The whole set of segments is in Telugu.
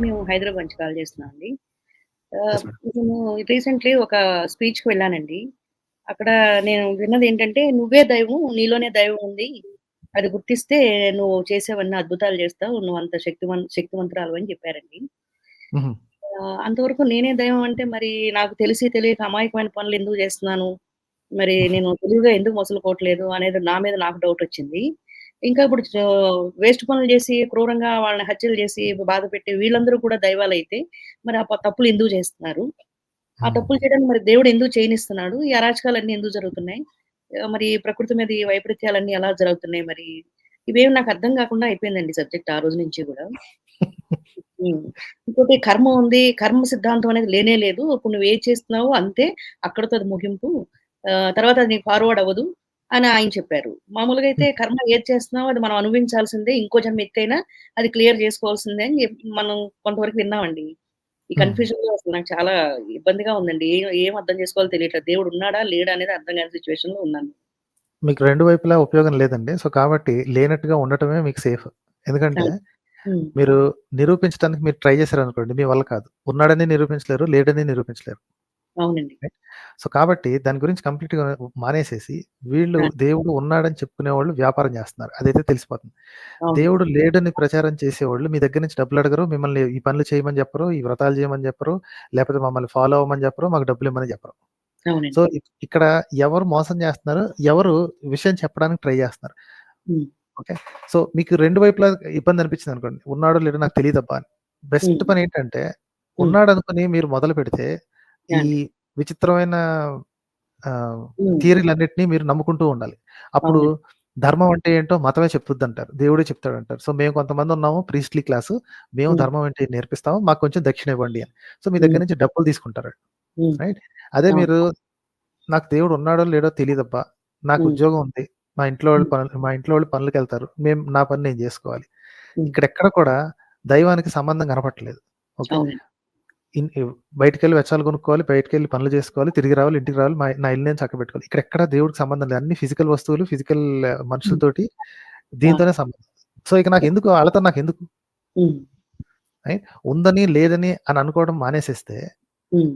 మేము హైదరాబాద్ నుంచి కాల్ చేస్తున్నామండి. Yes madam. నేను రీసెంట్‌లీ ఒక స్పీచ్‌కి వెళ్ళానండి. అక్కడ నేను విన్నదేంటంటే, "నువ్వే దైవం, నీలోనే దైవం ఉంది. అది గుర్తిస్తే నువ్వు చేసేవన్నీ అద్భుతాలు చేస్తావు. నువ్వంత శక్తివంతురాలివని" చెప్పారండి. హుహు. అంతవరకు నేనే దైవం అంటే మరి నాకు తెలిసి తెలియక అమాయకమైన పనులు ఎందుకు చేస్తున్నాను? మరి నేను తెలివిగా ఎందుకు మసులుకోవట్లేదు అనేది నా మీద నాకు డౌటొచ్చింది. ఇంకా ఇప్పుడు వేస్ట్ పనులు చేసి, క్రూరంగా వాళ్ళని హత్యలు చేసి, బాధపెట్టి వీళ్ళందరూ కూడా దైవాలైతే, మరి ఆ తప్పులు ఎందుకు చేస్తున్నారు? ఆ హ్మ్. తప్పులు చేయడానికి మరి దేవుడు ఎందుకు చేయనిస్తున్నాడు? ఈ అరాచకాలన్నీ ఎందుకు జరుగుతున్నాయి? మరి ప్రకృతి మీద ఈ వైపరీత్యాలన్నీ ఎలా జరుగుతున్నాయి మరి? ఇవేమి నాకు అర్థం కాకుండా అయిపోయిందండి సబ్జెక్ట్ ఆ రోజు నుంచి గూడా. హ్మ్. ఇంకోటి కర్మ ఉంది. కర్మ సిద్ధాంతం అనేది లేనే లేదు. ఇప్పుడు నువ్వేది చేస్తున్నావో అంతే. అక్కడితో అది ముగింపు. తర్వాత అది నీకు ఫార్వర్డ్ అవ్వదు అని ఆయన చెప్పారు. మామూలుగా అయితే హ్మ్. కర్మ ఏది చేస్తున్నామో అది మనం అనుభవించాల్సిందే. ఇంకో జన్మ ఎత్తైనా అది క్లియర్ చేసుకోవాల్సిందే అని మనం కొంతవరకు విన్నామండి. ఈ హ్మ్. కన్‌ఫ్యూజన్‌లో అసలు నాకు చాలా ఇబ్బందిగా ఉందండి. ఏం అర్థం చేసుకోవాలో తెలియట్లేదు. దేవుడు ఉన్నాడా? లేడా? అనేది అర్థం కాని సిట్యుయేషన్‌లో ఉన్నాను. మీకు 2 వైపులా ఉపయోగం లేదండి. సో, కాబట్టి లేనట్టుగా ఉండటమే మీకు సేఫ్. ఎందుకంటే, అవును. హ్మ్. మీరు నిరూపించడానికి మీరు ట్రై చేశారనుకోండి మీ వల్ల కాదు. ఉన్నాడని నిరూపించలేరు, లేడని నిరూపించలేరు. అవునండి. రైట్. సో, కాబట్టి దాని గురించి కంప్లీట్‌గా మానేసేసి, వీళ్ళు ఆ! దేవుడు ఉన్నాడని చెప్పుకునేవాళ్ళు వ్యాపారం చేస్తున్నారు. అదైతే తెలిసిపోతుంది. అవును. దేవుడు లేడని ప్రచారం చేసేవాళ్ళు మీ దగ్గర నుంచి డబ్బులడగరు. మిమ్మల్ని ఈ పనులు చేయమని చెప్పరు, ఈ వ్రతాలు చేయమని చెప్పరు, లేకపోతే మమ్మల్ని ఫాలో అవ్వమని చెప్పరు, మాకు డబ్బులిమ్మని చెప్పరు. సో, అవునండి. ఇక్కడ ఎవరు మోసం చేస్తున్నారు? ఎవరు విషయం చెప్పడానికి ట్రై చేస్తున్నారు. హ్మ్. ఓకే. సో, మీకు 2 వైపులా ఇబ్బందనిపించిందనుకోండి. ఉన్నాడో లేడో నాకు తెలీదబ్బా అని. బెస్ట్ హ్మ్. పనేంటంటే, హ్మ్. ఉన్నాడనుకుని మీరు మొదలుపెడితే, ఈ అండి. విచిత్రమైన ఆహ్, హ్మ్. థియరీలన్నిటిని మీరు నమ్ముకుంటూ ఉండాలి. అప్పుడు అవునండి. ధర్మం అంటే ఏంటో మతమే చెప్పుద్దంటారు. దేవుడే చెప్తాడంటారు. సో, మేము కొంతమందున్నాము ప్రీస్ట్‌లీ క్లాసు. మేము హ్మ్. ధర్మం అంటే నేర్పిస్తాము. మాకు కొంచెం దక్షిణ ఇవ్వండి అని. సో, మీ దగ్గర హ్మ్. నుంచి డబ్బులు తీసుకుంటారు. హ్మ్. రైట్. అదే అవును. మీరు నాకు దేవుడు ఉన్నాడో లేడో తెలీదబ్బా! నాకు హ్మ్. ఉద్యోగం ఉంది. హ్మ్. మా ఇంట్లో వాళ్ళు పనులకెళ్తారు. నా పని నేను జేసుకోవాలి. హ్మ్. ఇక్కడెక్కడ కూడా దైవానికి సంబంధం కనపట్లేదు. ఓకే. అవునండి. ఇన్ ఇవ్ బయటికెళ్ళి వెచ్చాలు కొనుక్కోవాలి, బయటికెళ్ళి పనులు జేసుకోవాలి, తిరిగి రావాలి, ఇంటికి రావాలి, నా ఇల్లు నేను చక్కబెట్టుకోవాలి. ఇక్కడెక్కడ దేవుడికి సంబంధం లేదు. అన్ని ఫిజికల్ వస్తువులు, ఫిజికల్ హ్మ్. మనుషులతోటి అవును. దీంతోనే సంబంధం. సో, ఇక నాకెందుకు ఆళ్ళతో నాకెందుకు? హ్మ్. రైట్. ఉందని, లేదని అని అనుకోవడం మానేసేస్తే హ్మ్.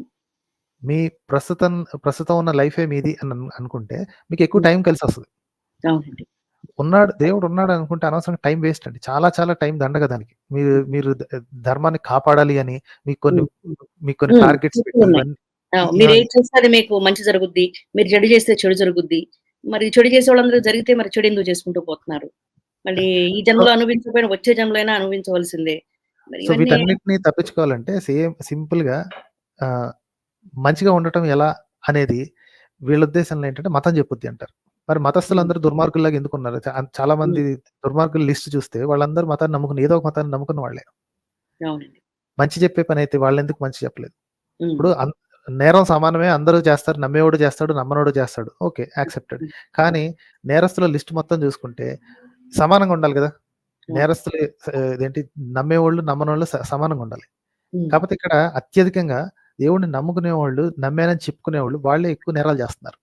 మీ ప్రస్తుతం ఉన్న లైఫే మీది అని అనుకుంటే మీకెక్కువ హ్మ్. టైం కలిసొస్తది. అవునండి. దేవుడున్నాడనుకుంటే అనవసరంగా టైం వేస్ట్ అండి. చాలా చాలా టైం దండగ దానికి. మీరు హ్మ్. మీరు ధర్మాన్ని కాపాడాలి అని మీకు కొన్ని హ్మ్. మీకు కొన్ని హ్మ్. టార్గెట్స్ పెట్టి చెట్లున్నాయి. ఇవన్నీ ఆ! ఇవన్నీ మీరేది చేస్తే అది మీకు మంచి జరుగుద్ది. మీరు చెడు చేస్తే చెడు జరుగుద్ది. మరి చెడు చేసేవాళ్ళందరూ జరిగితే మరి చెడెందుకు చేసుకుంటూ పోతున్నారు? మళ్ళీ ఈ సో, జన్మలో అనుభవించకపోయినా వచ్చే జన్మలో అయినా అనుభవించవలసిందే. మరి సో ఇవన్నీ వీటన్నిటిని తప్పించుకోవాలంటే సింపుల్‌గా ఆహ్, మంచిగా ఉండటం ఎలా అనేది వీళ్ళ ఉద్దేశంలో ఏంటంటే మతం చెప్పుద్ది అంటారు. మరి హ్మ్. మతస్థులందరూ దుర్మార్గుల్లాగా ఎందుకున్నారు? చాలా మంది హ్మ్. దుర్మార్గుల లిస్ట్ చూస్తే వాళ్ళందరూ మతాన్ని నమ్ముకుని ఏదో ఒక మతాన్ని నమ్ముకున్న వాళ్ళే. అవునండి. మంచి చెప్పే పనైతే వాళ్ళెందుకు మంచి చెప్పలేదు? హ్మ్. ఇప్పుడు నేరం సమానమే అందరూ చేస్తారు. నమ్మేవాడు చేస్తాడు, నమ్మనోడు చేస్తాడు. ఓకే. యాక్సెప్టెడ్. హ్మ్. కానీ నేరస్తుల లిస్ట్ మొత్తం చూసుకుంటే సమానంగా ఉండాలి గదా! అవును. నేరస్తులు ఇదేంటి నమ్మేవోళ్ళు, నమ్మనోళ్ళు సమానంగా ఉండాలి. హ్మ్. కాపోతే ఇక్కడ అత్యధికంగా దేవుడిని నమ్ముకునేవాళ్ళు, నమ్మానని చెప్పుకునేవాళ్ళు వాళ్ళే ఎక్కువ నేరాలు చేస్తున్నారు.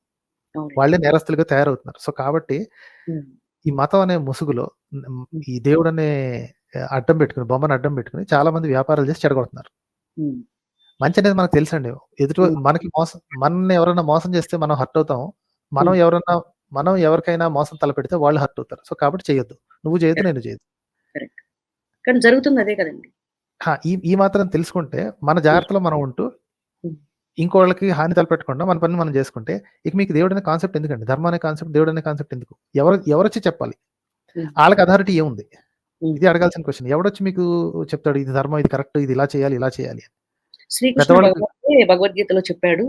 అవునండి. వాళ్ళే నేరస్తులుగా తయారవుతున్నారు. సో, కాబట్టి హ్మ్. ఈ మతం అనే ముసుగులో హ్మ్. ఈ దేవుడనే అడ్డం పెట్టుకొని, బొమ్మను అడ్డం పెట్టుకొని చాలా మంది వ్యాపారాలు చేసి చెడగొడుతున్నారు. హ్మ్. మంచనేది మనకు తెలుసండి. హ్మ్. మనల్ని ఎవరైనా మోసం చేస్తే మనం హర్ట్ అవుతాం. మనం హ్మ్. ఎవరన్నా మనం ఎవరికైనా మోసం తలపెడితే వాళ్ళు హర్ట్ అవుతారు. సో, కాబట్టి చేయొద్దు. నువ్వు చేయొద్దు, కరెక్ట్. నేను చేయొద్దు. కరెక్ట్. కానీ జరుగుతుంది అదే కదండీ! ఈ ఈ మాత్రం తెలుసుకుంటే మన హ్మ్. జాగ్రత్తలో మనం ఉంటూ హ్మ్. ఇంకోళ్ళకి హాని తలపెట్టకుండా మన పని మనం చేసుకుంటే ఇక మీకు దేవుడనే కాన్సెప్ట్ ఎందుకండి? ధర్మం అనే కాన్సెప్ట్, దేవుడనే కాన్సెప్ట్ ఎందుకు? ఎవరొచ్చి చెప్పాలి? హ్మ్. ఆళ్ళకి అథారిటీ ఏముంది? హ్మ్. ఇది అడగాల్సిన క్వెషన్. ఎవడొచ్చి మీకు చెప్తాడు ఇది ధర్మం, ఇది కరెక్ట్, ఇది ఇలా చేయాలి, ఇలా చేయాలి అని. శ్రీకృష్ణ పెద్దవాళ్ళకి భగవానుడే భగవద్గీతలో చెప్పాడు.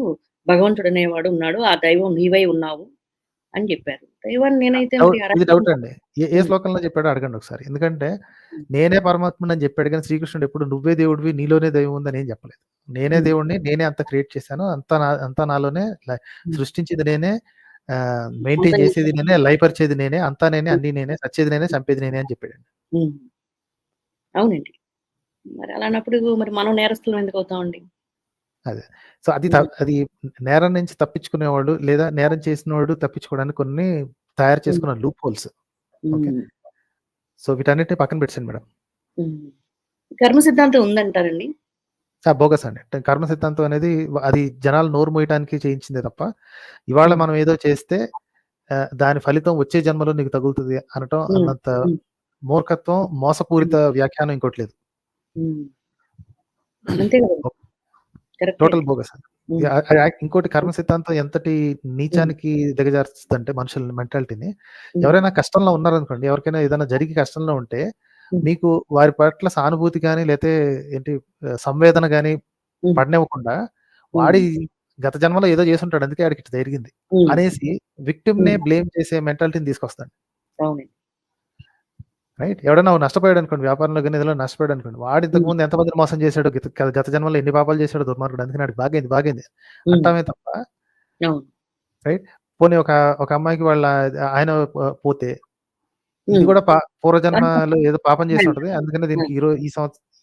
భగవంతుడనేవాడు ఉన్నాడు. ఆ దైవం నీవై ఉన్నావు అని జెప్పారు. దైవాన్ని నేనైతే మరి ఇది అరాచకం డౌట్ అండి. ఏ హ్మ్. శ్లోకంలో చెప్పాడో అడగండి ఒకసారి. ఎందుకంటే హ్మ్. నేనే పరమాత్ముడినని చెప్పాడు గానీ శ్రీకృష్ణుడు ఎప్పుడు నువ్వే దేవుడివి, నీలోనే దైవం ఉందని ఏం చెప్పలేదు. నేనే హ్మ్. దేవుడిని, నేనే అంతా క్రియేట్ చేశాను. అంతా నాలోనే హ్మ్. సృష్టించింది నేనే, మెయింటైన్ అంతరించ చేసేది నేనే, లయపరిచేది నేనే, అంతా నేనే, హ్మ్. అన్నీ నేనే, సచ్చేది నేనే, చంపేది నేనే అని చెప్పాడండి. హ్మ్. అవునండి. మరి అలాంటప్పుడు మరి మనం నేరస్తులం ఎందుకవుతామండి? అదే. సో, హ్మ్. అది నేరం నుంచి తప్పించుకునేవాడు లేదా నేరం చేసినోడు తప్పించుకోవడానికి కొన్ని తయారు హ్మ్. చేసుకున్న లూప్ హోల్స్. ఓకే. హ్మ్. సో, వీటన్నిటిని పక్కన పెట్టేసేయండి మేడం. హ్మ్. కర్మ సిద్ధాంతం ఉందంటారండి? బోగస్ అండి. కర్మ సిద్ధాంతం అనేది అది జనాలు నోరు మూయటానికి చేయించిందే తప్ప, ఇవాళ హ్మ్. మనం ఏదో చేస్తే దాని ఫలితం వచ్చే జన్మలో నీకు తగులుతది అనటం హ్మ్. అన్నంత హ్మ్. మూర్ఖత్వం, మోసపూరిత హ్మ్. వ్యాఖ్యానం ఇంకోటి లేదు. హ్మ్. అంతే గదండీ. కరెక్టే టోటల్ అండి. బోగస్. హ్మ్. ఇంకోటి కర్మ సిద్ధాంతం ఎంతటి హ్మ్. నీచానికి దిగజారుస్తదంటే మనుషుల మెంటాలిటీని, హ్మ్. ఎవరైనా కష్టంలో ఉన్నారనుకోండి, ఎవరికైనా ఏదైనా జరిగి కష్టంలో ఉంటే, హ్మ్. మీకు వారి పట్ల సానుభూతి గాని, లేతే ఏంటి సంవేదన గాని హ్మ్. పడనివ్వకుండా, హ్మ్. వాడి గత జన్మలో ఏదో చేసుంటాడు. అందుకే ఆడికి ఇట్ట జరిగింది హ్మ్. అనేసి విక్టిమ్‌నే హ్మ్. బ్లేమ్ చేసే మెంటాలిటీని తీసుకొస్తాడు. అవునండి. రైట్? ఎవడైనా నష్టపోయాడనుకోండి, వ్యాపారంలో గాని ఏదైనా నష్టపోయాడనుకోండి, వాడు హ్మ్. ఇంతకుముందు ఎంతమందిని మోసం చేసాడో, గత జన్మలో ఎన్ని పాపాలు చేసాడో దుర్మార్గుడు. అందుకని ఆడికి బాగైంది హ్మ్. అంటామే తప్ప, అవును. రైట్? పోనీ ఒక అమ్మాయికి వాళ్ళ ఆయన పోతే, ఇది హ్మ్. కూడా అంతే. పూర్వజన్మలో ఏదో పాపం అవును. చేసుంటది. అందుకనే ఆ! దీనికి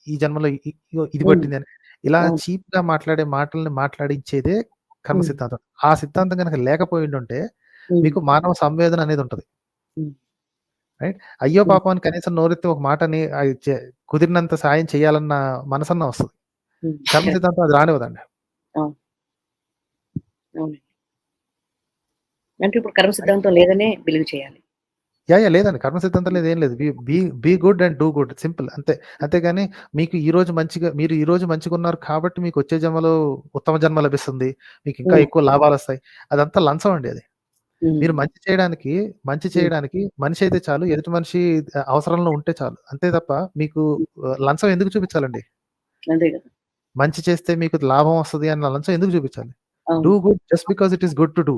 ఈ జన్మలో ఇగో ఇది హ్మ్. పట్టిందని. ఇలా అవును. చీప్‌గా మాట్లాడే మాటల్ని మాట్లాడించేదే కర్మ హ్మ్. సిద్ధాంతం. ఆ సిద్ధాంతం గనక లేకపోయుండుంటే, హ్మ్. మీకు మానవ సంవేదన అనేది ఉంటది. హ్మ్. రైట్? అయ్యో హ్మ్. పాపం అని కనీసం నోరెత్తి ఒక మాటని కుదిరినంత సాయం చేయాలన్న మనసన్నా వస్తది. హ్మ్. కర్మ కరెక్ట్. సిద్ధాంతం అది రానివ్వదండి. అవును. అవునండి. అంటే ఇప్పుడు కర్మ రైట్? సిద్ధాంతం లేదనే బిలీవ్ చేయాలి. లేదండి. కర్మ సిద్ధాంతం లేదు, ఏం లేదు. Be be be good and do good simple అంతే. అంతేగాని మీకు మీరు ఈరోజు మంచిగున్నారు కాబట్టి మీకొచ్చే జన్మలో ఉత్తమ జన్మ లభిస్తుంది. మీకింకా హ్మ్. ఎక్కువ లాభాలొస్తాయి. అదంతా లంచం అండి అది. హ్మ్. మీరు మంచి హ్మ్. చేయడానికి మనిషి అయితే చాలు, ఎదుటి మనిషి అవసరంలో ఉంటే చాలు. అంతే తప్ప మీకు హ్మ్. లంచం ఎందుకు చూపించాలండి? అదే గదా! మంచి చేస్తే మీకు లాభం వస్తది అన్న లంచం ఎందుకు చూపించాలి? డూ అవును. Good just because it is good to do.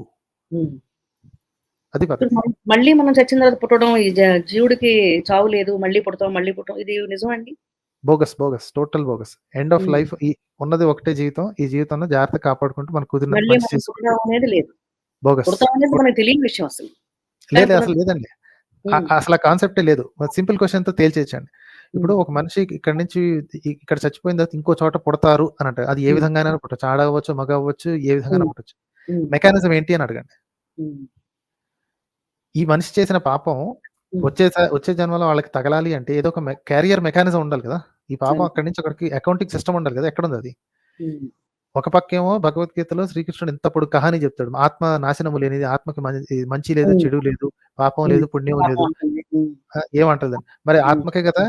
హ్మ్. అది ఇప్పుడు పద్ధతి. మళ్ళీ మనం చచ్చిన తర్వాత పుట్టడం ఈ జీవుడికి చావు లేదు. మళ్ళీ పుడతాం, మళ్ళీ పుట్టం. ఇది నిజమా అండి? Bogus. Total bogus. End of హ్మ్. లైఫ్ ఉన్నది ఒకటే జీవితం. ఈ జీవితంలో జాగ్రత్తగా కాపాడుకుంటూ మనకు కుదిరినంత మళ్ళీ మంచి మనం చేసుకుంటే పుట్టడం అనేది లేదు. బోగస్. పుడతాం అనేది టోట్ మనకు తెలియని విషయం అసలు. లేదు, కానీ అసలు లేదండి. హ్మ్. అసల ఆ కాన్సెప్టే లేదు. సింపుల్ క్వెషన్‌తో తేల్చేయొచ్చండి. ఇప్పుడు హ్మ్. ఒక మనిషి ఇక్కడి నుంచి ఇక్కడ చచ్చిపోయిన తర్వాత ఇంకో చోట పుడతారు అనంటారు. అది ఏ హ్మ్. విధంగానైనా పుట్టొచ్చు. ఆడ అవ్వచ్చు, మగ అవ్వచ్చు, ఏ విధంగానైనా హ్మ్. పుట్టొచ్చు. హ్మ్. మెకానిజం ఏంటి అని అడగండి. హ్మ్. ఈ మనిషి చేసిన పాపం హ్మ్. వచ్చే జన్మలో వాళ్ళకి తగలాలి అంటే ఏదో ఒక క్యారియర్ మెకానిజం ఉండాలి కదా! ఈ పాపం అంతే. అక్కడి నుంచి అక్కడికి అకౌంటింగ్ సిస్టమ్ ఉండాలి కదా! ఎక్కడుందది? హ్మ్. ఒక పక్కేమో భగవద్గీతలో శ్రీకృష్ణుడు ఇంత పొడుగు కహాని చెప్తాడు. ఆత్మ నాశనము లేనిది, ఆత్మకి మంచి లేదు, హ్మ్. చెడు లేదు, పాపం హ్మ్. లేదు, పుణ్యం పాపం లేదు. అంటుంది. హ్మ్. ఏమంటదని. మరి హ్మ్. ఆత్మకే కదా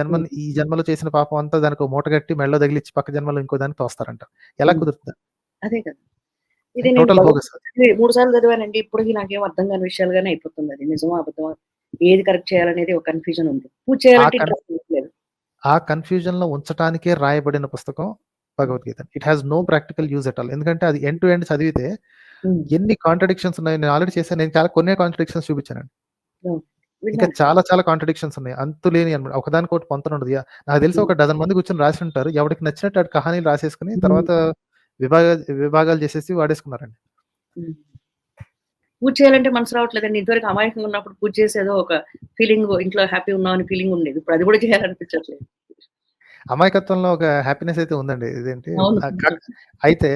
హ్మ్. ఈ జన్మలో చేసిన పాపం అంతా దానికో మూటగట్టి మెడలో తగిలిచ్చి పక్క జన్మలో ఇంకో దానికి తోస్తారంట. ఎలా హ్మ్. కుదురుతది? అదే కదా! ఇది నేను టోటల్ బోగస్. భగవద్గీత చదివి 3 సార్లు చదివానండి. ఇప్పటికి నాకేం అర్థం కాని విషయాలుగానే అయిపోతుందది. నిజమా? అబద్ధమా? ఏది కరెక్ట్ చేయాలనేది ఒక కన్‌ఫ్యూజన్ ఉంది. పూజ ఆ చేయాలంటే కన్ ఇంట్రెస్ట్ ఉండట్లేదు. ఆ కన్‌ఫ్యూజన్‌లో ఉంచటానికే రాయబడిన పుస్తకం హ్మ్. Bhagavad Gita. It has no practical use at all. ఎందుకంటే అది ఎండ్ టు ఎండ్ చదివితే హ్మ్. ఎన్ని కాంట్రడిక్షన్స్ ఉన్నాయో నేను ఆల్రెడీ చేశాను. నేను చాలా కొన్నే కాంట్రడిక్షన్స్ చూపించానండి. అవును. ఇంకా విన్నాను. చాలా కాంట్రడిక్షన్స్ ఉన్నాయి. అంతులేనియి అన్నమాట. ఒకదానికొకటి పొంతనుండదు. నాకు తెలిసి హ్మ్. ఒక డజన్ మంది కూర్చొని రాసుంటారు. ఎవడికి నచ్చినట్టు ఆడు కహానీలు రాసేసుకొని హ్మ్. తర్వాత విభాగాలు చేసేసి వాడేసుకున్నారండి. హ్మ్. పూజ చేయాలంటే మనసు రావట్లేదండి. ఇదివరకు అమాయకంగా ఉన్నప్పుడు పూజ చేసి ఏదో ఒక ఫీలింగ్ ఇంట్లో హ్యాపీ ఉన్నాం అని ఫీలింగ్ ఉండేది. ఇప్పుడు అది కూడా చేయాలనిపించట్లేదు. అమాయకత్వంలో ఒక హ్యాపీనెస్ అయితే ఉందండి. ఇదేంటి అవును. అయితే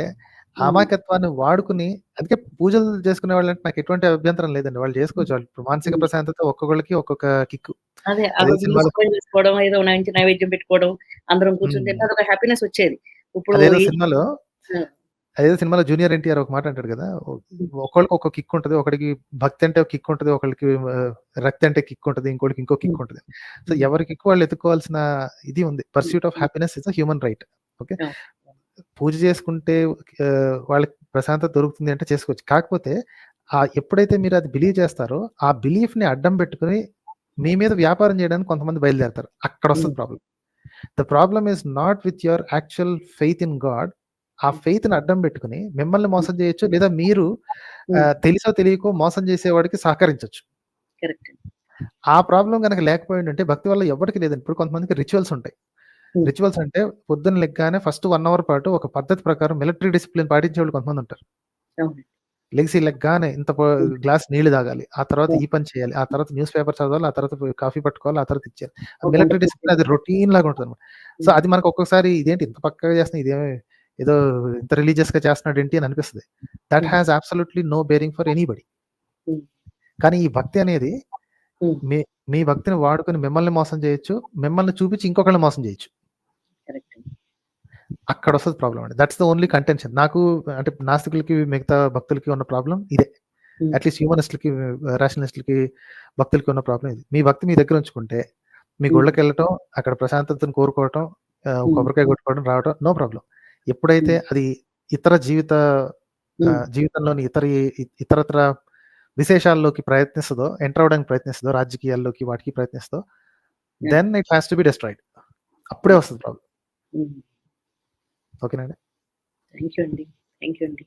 ఆ హ్మ్. అమాయకత్వాన్ని వాడుకొని అందుకే పూజలు చేసుకునే వాళ్ళంటే నాకు ఎటువంటి అభ్యంతరం లేదండి. వాళ్ళు హ్మ్. చేసుకోవచ్చు. వాళ్ళు ఇప్పుడు మానసిక హ్మ్. ప్రశాంతత ఒక్కొక్కళ్ళకి ఒక్కొక్క కిక్కు. అదే ఆ అదే రోజు సినిమాలో శుభ్రం చేసుకోవడం, ఏదో మంచి నైవేద్యం పెట్టుకోవడం, అందరం కూర్చొని హ్మ్. తింటే అదొక హ్యాపీనెస్ వచ్చేది. ఇప్పుడు అదేదో ఈ సినిమాలో ఆ! అదేదో సినిమాలో 'జూనియర్ ఎన్టీఆర్' ఒక మాట అంటాడు కదా! హ్మ్. ఒక్కోళ్ళకి ఒక్కో కిక్ ఉంటది. ఒకడికి భక్తి అంటే ఒక కిక్ ఉంటది. ఒకళ్ళకి రక్తి అంటే కిక్ ఉంటది. ఇంకోళ్ళకి ఇంకో కిక్ హ్మ్. ఉంటది. సో, హ్మ్. ఎవరి కిక్ వాళ్ళు ఎతుక్కోవాల్సిన ఇది ఉంది. హ్మ్. పర్స్యూట్ ఆఫ్ హ్మ్. Happiness is a human right. Okay. అవును. పూజ చేసుకుంటే వాళ్ళకి ప్రశాంతత దొరుకుతుంది అంటే చేసుకోవచ్చు. కాకపోతే ఎప్పుడైతే మీరు అది బిలీవ్ చేస్తారో, ఆ బిలీఫ్‌ని అడ్డం పెట్టుకొని మీ మీద వ్యాపారం చేయడానికి కొంతమంది బయలుదేరతారు. హ్మ్. అక్కడొస్తది problem. The problem is not with your actual faith in God. ఆ హ్మ్. ఫెయిత్‌ని అడ్డం పెట్టుకొని మిమ్మల్ని హ్మ్. మోసం చేయొచ్చు. లేదా మీరు హ్మ్. తెలిసో తెలియకో మోసం చేసేవాడికి సహకరించొచ్చు. కరెక్ట్. ఆ ప్రాబ్లమ్ గనక లేకపోయుండుంటే భక్తి వల్ల ఎవ్వడికి లేదండి. ఇప్పుడు కొంతమందికి రిచువల్స్ ఉంటాయి. హ్మ్. రిచువల్స్ అంటే పొద్దున్న లెగ్గానే ఫస్ట్ 1 అవర్ పాటు ఒక పద్ధతి ప్రకారం మిలిటరీ డిసిప్లిన్ పాటించేవాళ్ళు కొంతమందుంటారు. అవునండి. లెగ్గానే ఇంత హ్మ్. గ్లాస్ నీళ్లు తాగాలి. ఆ తర్వాత హ్మ్. ఈ పని చేయాలి. ఆ తర్వాత న్యూస్ పేపర్ చదవాలి. ఆ తర్వాత కాఫీ పట్టుకోవాలి. ఆ తర్వాత ఇచ్చేయాలి. ఆ ఒక గంట మిలిటరీ పూజ డిసిప్లిన్ అది చేసుకోవాలి. రొటీన్ లాగా ఉంటదన్నమాట. సో, హ్మ్. అది మనకు ఒక్కొక్కసారి ఇదేంటి ఇంత పక్కాగా చేస్తున్నావు, ఇదేమి ఏదో ఇంత రిలీజియస్‌గా చేస్తున్నాడేంటి అని అనిపిస్తది. That hmm. Has absolutely no bearing for anybody. Hmm. కానీ ఈ భక్తి అనేది హ్మ్. మీ మీ భక్తిని వాడుకొని మిమ్మల్ని మోసం చేయొచ్చు. మిమ్మల్ని చూపించి ఇంకొకళ్ళని మోసం చేయొచ్చు. అక్కడ వస్తది ప్రాబ్లమ్ అండి. That's the only contention. నాకు అంటే నాస్తికులకి, మిగతా భక్తులకి ఉన్న ప్రాబ్లమ్ ఇదే. హ్మ్. అట్‌లీస్ట్ హ్యూమనిస్ట్‌లకి, రాషనలిస్ట్‌లకి, భక్తులకి ఉన్న ప్రాబ్లమ్ ఇది. మీ భక్తి మీ దగ్గర ఉంచుకుంటే, మీ హ్మ్. గుళ్ళకెళ్ళటం, అక్కడ ప్రశాంతతను కోరుకోవటం, హ్మ్. కొబ్బరికాయ కొట్టుకోవడం, రావటం నో ప్రాబ్లమ్. ఎప్పుడైతే హ్మ్. అది ఇతర హ్మ్. జీవితంలోని ఇతరత్ర విశేషాల్లోకి ప్రయత్నిస్తదో, ఎంటర్ అవ్వడానికి ప్రయత్నిస్తదో, రాజకీయాల్లోకి వాటికి ప్రయత్నిస్తదో, yeah! Then it has to be destroyed. అప్పుడే వస్తది ప్రాబ్లమ్. హ్మ్. ఓకేనండి. థాంక్ యూ అండి. థాంక్ యూ అండి.